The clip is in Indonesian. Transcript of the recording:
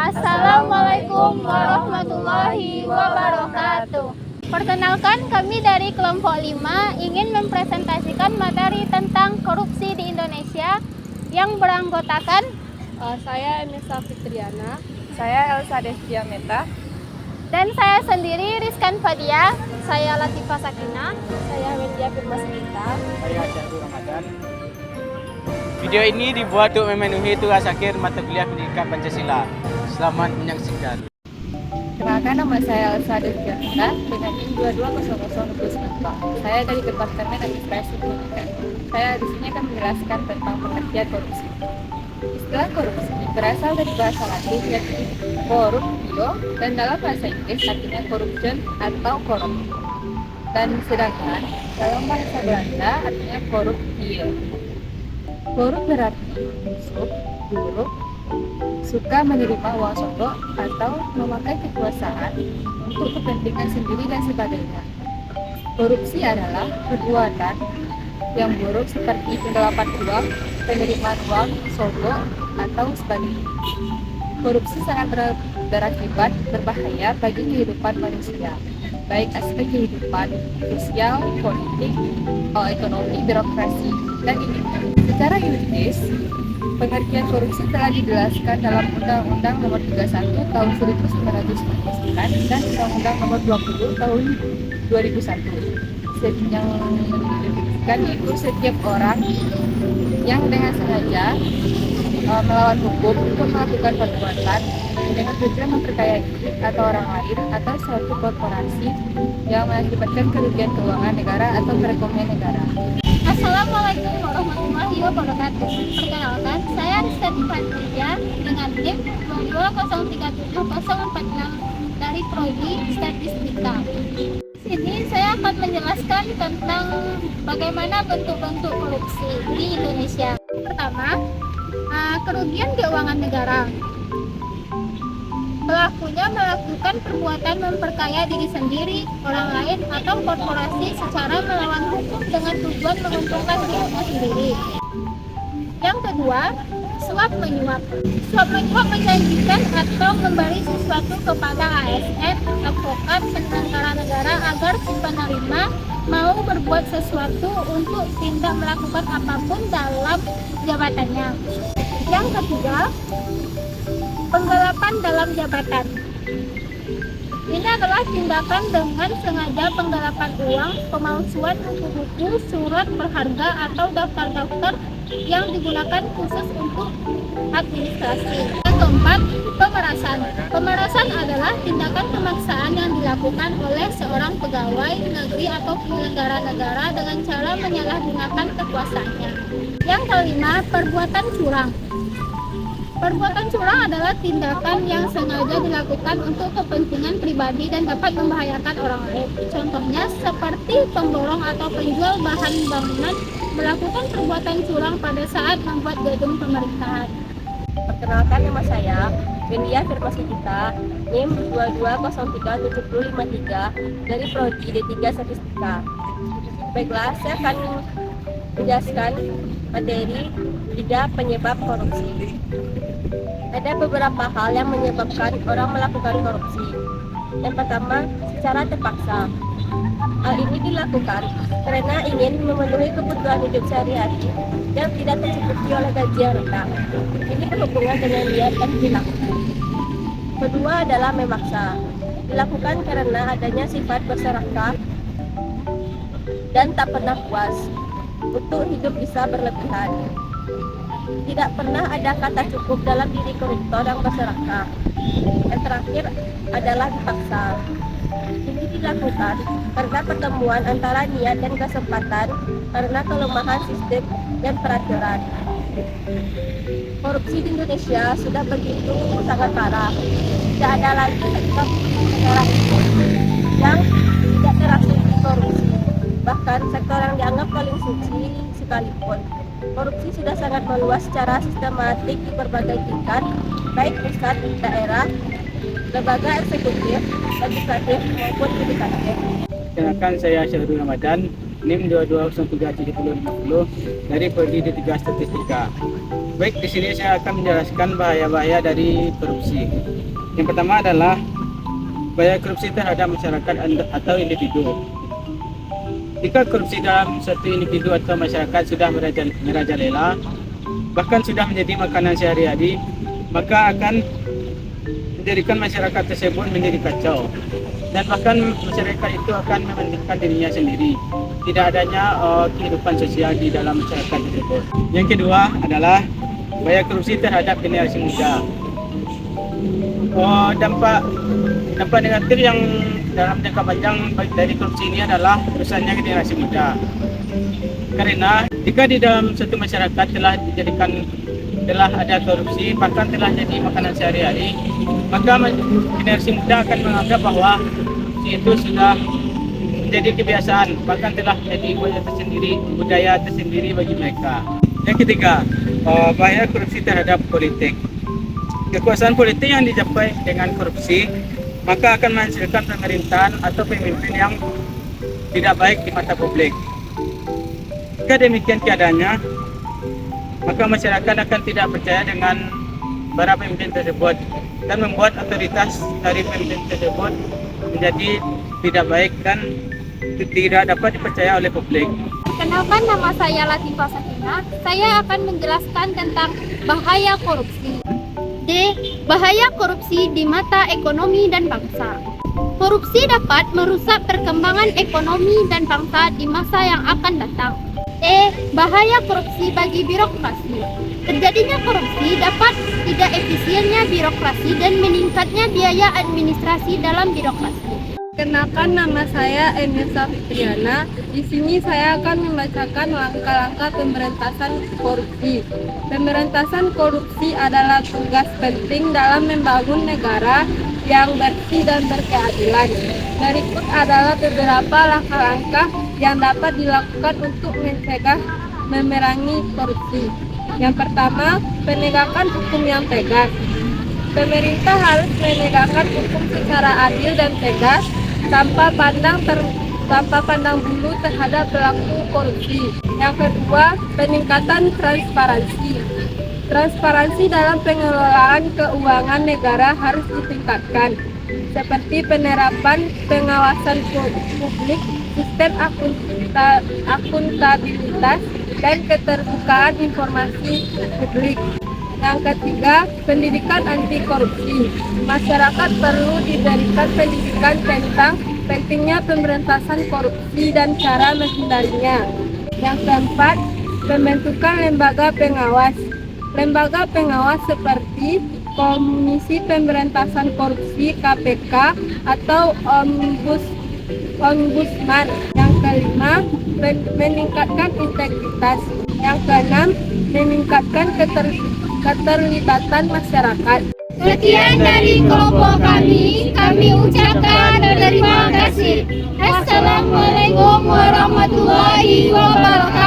Assalamualaikum warahmatullahi wabarakatuh. Perkenalkan, kami dari kelompok 5 ingin mempresentasikan materi tentang korupsi di Indonesia yang beranggotakan Saya Nisa Fitriana, Saya Elsa Destia Meta, dan saya sendiri Rizkan Fadia, saya Latifah Sakina, saya Wendia Firma Senita, saya Syahrul Ramadan. Video ini dibuat untuk memenuhi tugas akhir mata kuliah pendidikan Pancasila. Selamat menyaksikan. Kenalkan, nama saya Elsa Destia Meta dengan NIM 22002019. Saya dari Departemen Administrasi Pendidikan. Saya di sini akan menjelaskan tentang pengertian korupsi. Istilah korupsi berasal dari bahasa Latin yaitu corruptio dan dalam bahasa Inggris artinya corruption atau korup. Dan sedangkan dalam bahasa Belanda artinya corruptio. Korup berarti musuh, buruk, suka menerima uang sogok atau memakai kekuasaan untuk kepentingan sendiri dan sebagainya. Korupsi adalah perbuatan yang buruk seperti penggelapan uang, penerimaan uang, sogok, atau sebagainya. Korupsi sangat berakibat berbahaya bagi kehidupan manusia, baik aspek kehidupan sosial, politik, ekonomi, birokrasi, dan ini. Secara yuridis, pengertian korupsi telah dijelaskan dalam Undang-Undang Nomor 31 Tahun 1999 dan Undang-Undang Nomor 20 Tahun 2001. Yang menyebutkan itu setiap orang yang dengan sengaja melawan hukum untuk melakukan perbuatan dengan tujuan memperkaya diri atau orang lain atau suatu korporasi yang mengakibatkan kerugian keuangan negara atau perekonomian negara. Assalamualaikum warahmatullahi wabarakatuh. Perkenalkan, saya Rizkan Fadia dengan NIM 2037046 dari Prodi Statistika. Di sini saya akan menjelaskan tentang bagaimana bentuk-bentuk korupsi di Indonesia. Pertama, kerugian keuangan negara. Pelakunya melakukan perbuatan memperkaya diri sendiri, orang lain, atau korporasi secara melawan hukum dengan tujuan menguntungkan dirinya sendiri. Yang kedua, suap menyuap. Suap menyuap menjanjikan atau memberi sesuatu kepada ASN, advokat, penyelenggara negara agar si penerima mau berbuat sesuatu untuk tidak melakukan apapun dalam jabatannya. Yang ketiga, penggelapan dalam jabatan. Ini adalah tindakan dengan sengaja penggelapan uang, pemalsuan buku-buku, surat berharga atau daftar-daftar yang digunakan khusus untuk administrasi. Yang keempat, pemerasan. Pemerasan adalah tindakan pemaksaan yang dilakukan oleh seorang pegawai negeri atau penyelenggara negara dengan cara menyalahgunakan kekuasaannya. Yang kelima, perbuatan curang. Perbuatan curang adalah tindakan yang sengaja dilakukan untuk kepentingan pribadi dan dapat membahayakan orang lain. Contohnya seperti pemborong atau penjual bahan bangunan melakukan perbuatan curang pada saat membuat gedung pemerintahan. Perkenalkan, nama saya Wendia Firma Senita, NIM 22037053 dari Prodi D3 Statistika. Baiklah, saya akan menjelaskan materi 3 penyebab korupsi. Ada beberapa hal yang menyebabkan orang melakukan korupsi. Yang pertama, secara terpaksa. Hal ini dilakukan karena ingin memenuhi kebutuhan hidup sehari-hari yang tidak tercukupi oleh gaji yang rendah. Ini berhubungan dengan niat dan perilaku. Kedua adalah memaksa. Dilakukan karena adanya sifat berserakah dan tak pernah puas untuk hidup bisa berlebihan. Tidak pernah ada kata cukup dalam diri koruptor yang berserakah. Yang terakhir adalah dipaksa. Ini dilakukan karena pertemuan antara niat dan kesempatan karena kelemahan sistem dan peraturan. Korupsi di Indonesia sudah begitu sangat parah. Tidak ada lagi sektor negara ini yang tidak terasuki korupsi. Bahkan sektor yang dianggap paling suci sekalipun. Korupsi sudah sangat meluas secara sistematik di berbagai tingkat, baik pusat, daerah, lembaga eksekutif, legislatif maupun yudikatif. Kenalkan, saya Syahrul Ramadan, NIM 22037050 dari Prodi D3 Statistika. Baik, di sini saya akan menjelaskan bahaya-bahaya dari korupsi. Yang pertama adalah bahaya korupsi terhadap masyarakat atau individu. Jika korupsi dalam suatu individu atau masyarakat sudah merajalela, bahkan sudah menjadi makanan sehari-hari, maka akan menjadikan masyarakat tersebut menjadi kacau. Dan bahkan masyarakat itu akan mementingkan dirinya sendiri. Tidak adanya kehidupan sosial di dalam masyarakat tersebut. Yang kedua adalah bahaya korupsi terhadap generasi muda. Dampak negatif yang dalam jangka panjang dari korupsi ini adalah rusaknya generasi muda. Karena jika di dalam suatu masyarakat telah ada korupsi, bahkan telah jadi makanan sehari-hari, maka generasi muda akan menganggap bahwa korupsi itu sudah menjadi kebiasaan, bahkan telah menjadi budaya tersendiri bagi mereka. Yang ketiga, bahaya korupsi terhadap politik. Kekuasaan politik yang dicapai dengan korupsi maka akan menghasilkan pemerintahan atau pemimpin yang tidak baik di mata publik. Jika demikian keadaannya, maka masyarakat akan tidak percaya dengan para pemimpin tersebut dan membuat otoritas dari pemimpin tersebut menjadi tidak baik dan tidak dapat dipercaya oleh publik. Kenalkan, nama saya Latifah Sakinah. Saya akan menjelaskan tentang bahaya korupsi. D. Bahaya korupsi di mata ekonomi dan bangsa. Korupsi dapat merusak perkembangan ekonomi dan bangsa di masa yang akan datang. E. Bahaya korupsi bagi birokrasi. Terjadinya korupsi dapat tidak efisiennya birokrasi dan meningkatnya biaya administrasi dalam birokrasi. Kenalkan, nama saya Enisa Fitriana. Di sini saya akan membacakan langkah-langkah pemberantasan korupsi. Pemberantasan korupsi adalah tugas penting dalam membangun negara yang bersih dan berkeadilan. Berikut adalah beberapa langkah-langkah yang dapat dilakukan untuk mencegah memerangi korupsi. Yang pertama, penegakan hukum yang tegas. Pemerintah harus menegakkan hukum secara adil dan tegas tanpa pandang bulu terhadap pelaku korupsi. Yang kedua, peningkatan transparansi. Transparansi dalam pengelolaan keuangan negara harus ditingkatkan, seperti penerapan pengawasan publik, sistem akuntabilitas, dan keterbukaan informasi publik. Yang ketiga, pendidikan anti korupsi. Masyarakat perlu diberikan pendidikan tentang pentingnya pemberantasan korupsi dan cara menghindarinya. Yang keempat, pembentukan lembaga pengawas. Lembaga pengawas seperti Komisi Pemberantasan Korupsi (KPK) atau Ombudsman. Yang kelima, meningkatkan integritas. Yang keenam, meningkatkan keterlibatan masyarakat. Sekian dari kelompok kami ucapkan terima kasih. Assalamualaikum warahmatullahi wabarakatuh.